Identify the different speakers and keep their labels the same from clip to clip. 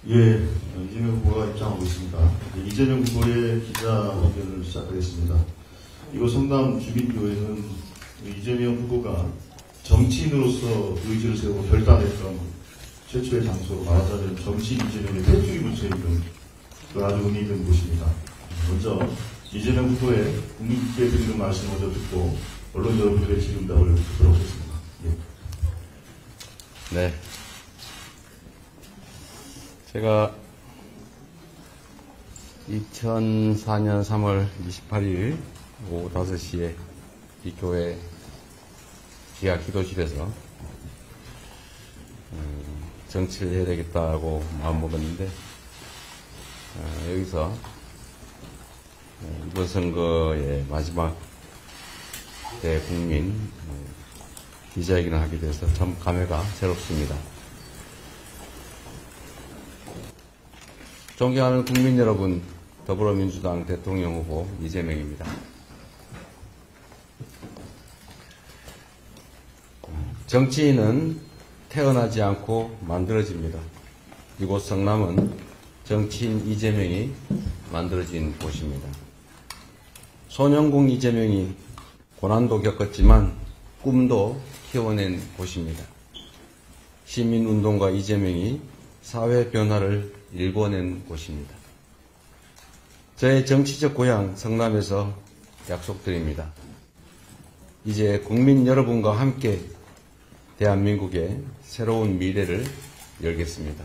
Speaker 1: 예, 이재명 후보가 입장하고 있습니다. 이재명 후보의 기자회견을 시작하겠습니다. 이곳 성남 주민교회는 이재명 후보가 정치인으로서 의지를 세우고 결단했던 최초의 장소로 말하자면 정치인 이재명의 폐주기 문체에 있는 아주 의미 있는 곳입니다. 먼저 이재명 후보의 국민께 드리는 말씀 먼저 듣고 언론 여러분들의 질의응답을 듣도록 하겠습니다. 예.
Speaker 2: 네. 제가 2004년 3월 28일 오후 5시에 이 교회 지하 기도실에서 정치를 해야 되겠다고 마음먹었는데 여기서 이번 선거의 마지막 대국민 기자회견을 하게 돼서 참 감회가 새롭습니다. 존경하는 국민 여러분, 더불어민주당 대통령 후보 이재명입니다. 정치인은 태어나지 않고 만들어집니다. 이곳 성남은 정치인 이재명이 만들어진 곳입니다. 소년공 이재명이 고난도 겪었지만 꿈도 키워낸 곳입니다. 시민운동가 이재명이 사회 변화를 일궈낸 곳입니다. 저의 정치적 고향 성남에서 약속드립니다. 이제 국민 여러분과 함께 대한민국의 새로운 미래를 열겠습니다.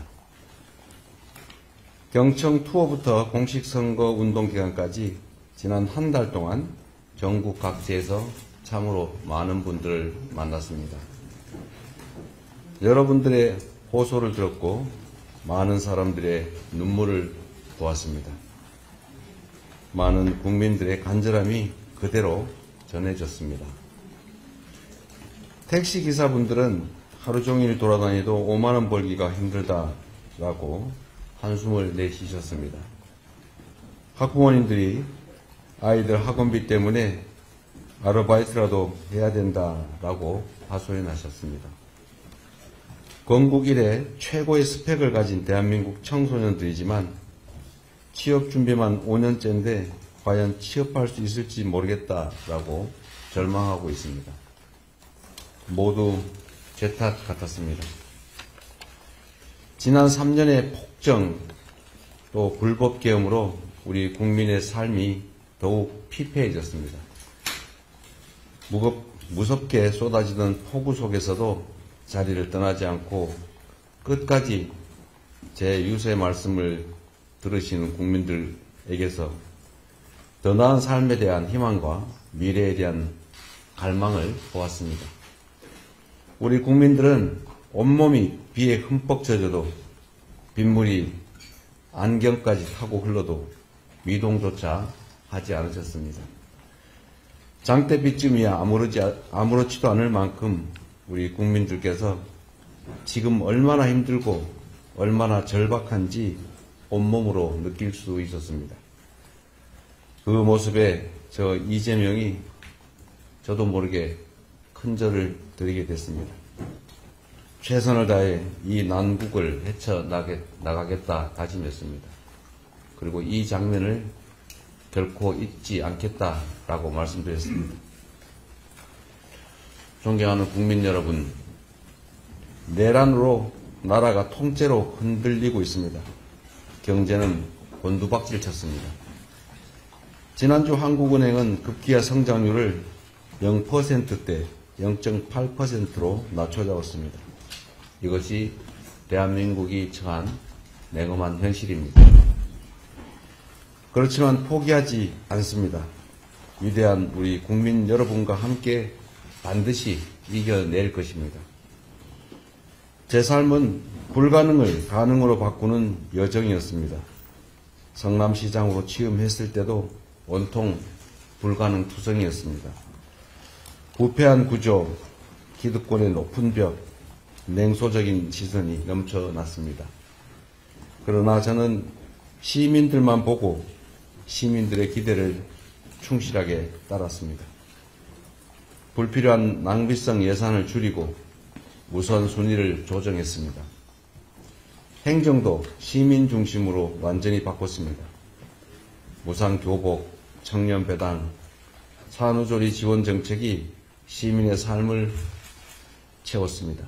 Speaker 2: 경청 투어부터 공식 선거 운동 기간까지 지난 한 달 동안 전국 각지에서 참으로 많은 분들을 만났습니다. 여러분들의 호소를 들었고 많은 사람들의 눈물을 보았습니다. 많은 국민들의 간절함이 그대로 전해졌습니다. 택시기사분들은 하루 종일 돌아다니도 5만 원 벌기가 힘들다라고 한숨을 내쉬셨습니다. 학부모님들이 아이들 학원비 때문에 아르바이트라도 해야 된다라고 하소연하셨습니다. 건국 이래 최고의 스펙을 가진 대한민국 청소년들이지만 취업 준비만 5년째인데 과연 취업할 수 있을지 모르겠다라고 절망하고 있습니다. 모두 제 탓 같았습니다. 지난 3년의 폭정 또 불법 계엄으로 우리 국민의 삶이 더욱 피폐해졌습니다. 무섭게 쏟아지던 폭우 속에서도 자리를 떠나지 않고 끝까지 제 유세 말씀을 들으시는 국민들에게서 더 나은 삶에 대한 희망과 미래에 대한 갈망을 보았습니다. 우리 국민들은 온몸이 비에 흠뻑 젖어도 빗물이 안경까지 타고 흘러도 미동조차 하지 않으셨습니다. 장대비쯤이야 아무렇지도 않을 만큼 우리 국민들께서 지금 얼마나 힘들고 얼마나 절박한지 온몸으로 느낄 수 있었습니다. 그 모습에 저 이재명이 저도 모르게 큰절을 드리게 됐습니다. 최선을 다해 이 난국을 헤쳐나가겠다 다짐했습니다. 그리고 이 장면을 결코 잊지 않겠다라고 말씀드렸습니다. 존경하는 국민 여러분, 내란으로 나라가 통째로 흔들리고 있습니다. 경제는 곤두박질 쳤습니다. 지난주 한국은행은 급기야 성장률을 0%대 0.8%로 낮춰잡았습니다. 이것이 대한민국이 처한 냉엄한 현실입니다. 그렇지만 포기하지 않습니다. 위대한 우리 국민 여러분과 함께 반드시 이겨낼 것입니다. 제 삶은 불가능을 가능으로 바꾸는 여정이었습니다. 성남시장으로 취임했을 때도 온통 불가능투성이었습니다. 부패한 구조, 기득권의 높은 벽, 냉소적인 시선이 넘쳐났습니다. 그러나 저는 시민들만 보고 시민들의 기대를 충실하게 따랐습니다. 불필요한 낭비성 예산을 줄이고 우선순위를 조정했습니다. 행정도 시민 중심으로 완전히 바꿨습니다. 무상교복, 청년배당, 산후조리 지원 정책이 시민의 삶을 채웠습니다.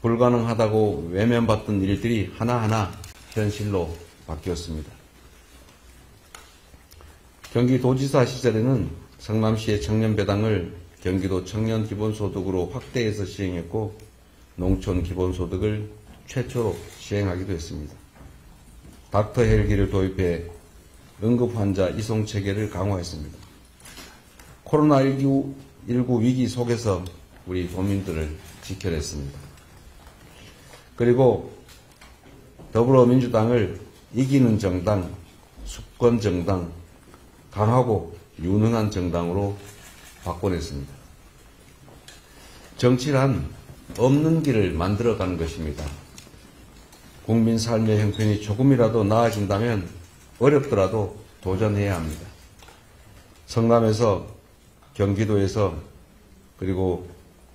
Speaker 2: 불가능하다고 외면받던 일들이 하나하나 현실로 바뀌었습니다. 경기도지사 시절에는 성남시의 청년배당을 경기도 청년기본소득으로 확대해서 시행했고 농촌기본소득을 최초로 시행하기도 했습니다. 닥터 헬기를 도입해 응급환자 이송체계를 강화했습니다. 코로나19 위기 속에서 우리 국민들을 지켜냈습니다. 그리고 더불어민주당을 이기는 정당, 수권 정당, 강하고 유능한 정당으로 바꿔냈습니다. 정치란 없는 길을 만들어가는 것입니다. 국민 삶의 형편이 조금이라도 나아진다면 어렵더라도 도전해야 합니다. 성남에서, 경기도에서, 그리고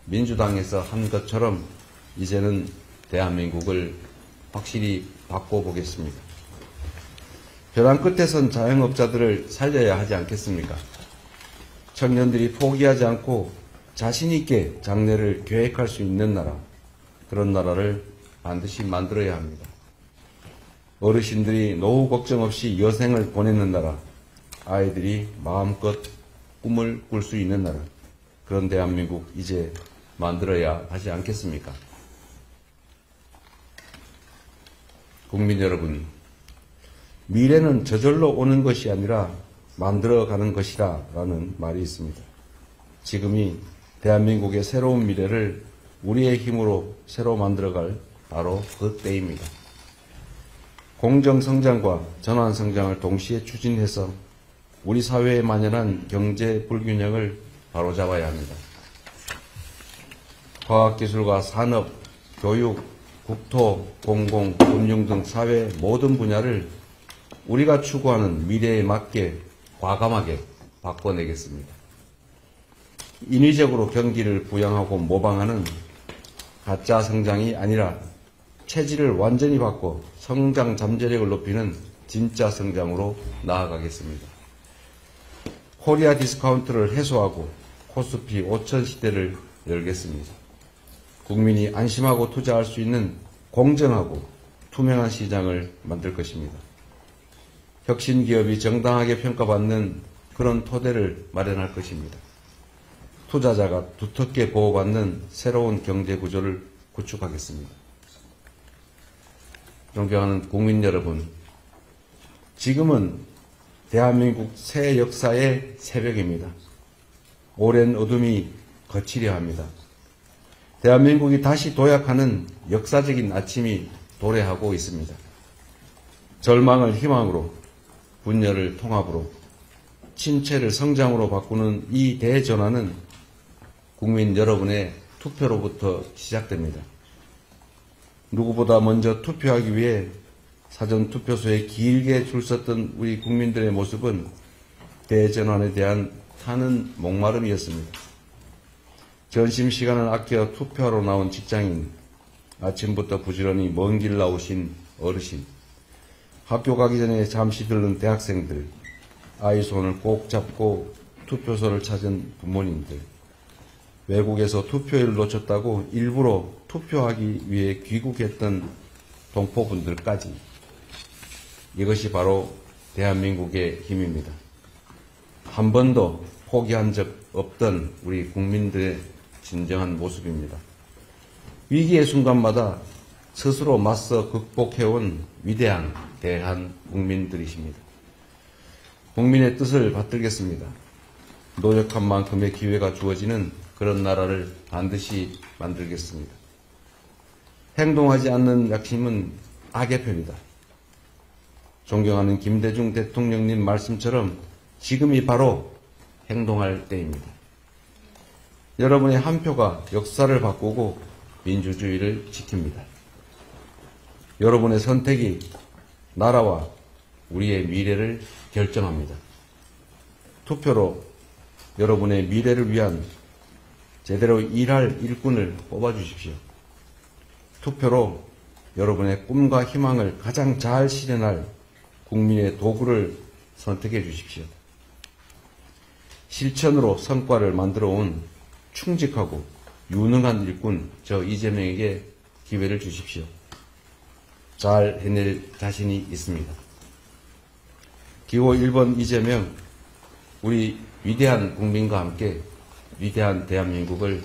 Speaker 2: 민주당에서 한 것처럼 이제는 대한민국을 확실히 바꿔보겠습니다. 벼랑 끝에 선 자영업자들을 살려야 하지 않겠습니까? 청년들이 포기하지 않고 자신 있게 장래를 계획할 수 있는 나라, 그런 나라를 반드시 만들어야 합니다. 어르신들이 노후 걱정 없이 여생을 보내는 나라, 아이들이 마음껏 꿈을 꿀 수 있는 나라, 그런 대한민국 이제 만들어야 하지 않겠습니까? 국민 여러분, 미래는 저절로 오는 것이 아니라 만들어가는 것이다 라는 말이 있습니다. 지금이 대한민국의 새로운 미래를 우리의 힘으로 새로 만들어갈 바로 그 때입니다. 공정성장과 전환성장을 동시에 추진해서 우리 사회에 만연한 경제 불균형을 바로잡아야 합니다. 과학기술과 산업, 교육, 국토, 공공, 금융 등 사회 모든 분야를 우리가 추구하는 미래에 맞게 과감하게 바꿔내겠습니다. 인위적으로 경기를 부양하고 모방하는 가짜 성장이 아니라 체질을 완전히 바꿔 성장 잠재력을 높이는 진짜 성장으로 나아가겠습니다. 코리아 디스카운트를 해소하고 코스피 5천 시대를 열겠습니다. 국민이 안심하고 투자할 수 있는 공정하고 투명한 시장을 만들 것입니다. 혁신기업이 정당하게 평가받는 그런 토대를 마련할 것입니다. 투자자가 두텁게 보호받는 새로운 경제구조를 구축하겠습니다. 존경하는 국민 여러분, 지금은 대한민국 새 역사의 새벽입니다. 오랜 어둠이 거치려 합니다. 대한민국이 다시 도약하는 역사적인 아침이 도래하고 있습니다. 절망을 희망으로, 분열을 통합으로, 침체를 성장으로 바꾸는 이 대전환은 국민 여러분의 투표로부터 시작됩니다. 누구보다 먼저 투표하기 위해 사전투표소에 길게 줄 섰던 우리 국민들의 모습은 대전환에 대한 타는 목마름이었습니다. 점심시간을 아껴 투표하러 나온 직장인, 아침부터 부지런히 먼 길 나오신 어르신, 학교 가기 전에 잠시 들른 대학생들, 아이 손을 꼭 잡고 투표소를 찾은 부모님들, 외국에서 투표일을 놓쳤다고 일부러 투표하기 위해 귀국했던 동포분들까지, 이것이 바로 대한민국의 힘입니다. 한 번도 포기한 적 없던 우리 국민들의 진정한 모습입니다. 위기의 순간마다 스스로 맞서 극복해온 위대한 대한국민들이십니다. 국민의 뜻을 받들겠습니다. 노력한 만큼의 기회가 주어지는 그런 나라를 반드시 만들겠습니다. 행동하지 않는 약심은 악의 편이다. 존경하는 김대중 대통령님 말씀처럼 지금이 바로 행동할 때입니다. 여러분의 한 표가 역사를 바꾸고 민주주의를 지킵니다. 여러분의 선택이 나라와 우리의 미래를 결정합니다. 투표로 여러분의 미래를 위한 제대로 일할 일꾼을 뽑아주십시오. 투표로 여러분의 꿈과 희망을 가장 잘 실현할 국민의 도구를 선택해 주십시오. 실천으로 성과를 만들어 온 충직하고 유능한 일꾼 저 이재명에게 기회를 주십시오. 잘 해낼 자신이 있습니다. 기호 1번 이재명, 우리 위대한 국민과 함께 위대한 대한민국을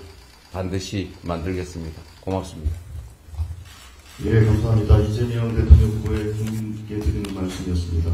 Speaker 2: 반드시 만들겠습니다. 고맙습니다.
Speaker 1: 예, 감사합니다. 이재명 대통령 후보의 국민께 드리는 말씀이었습니다.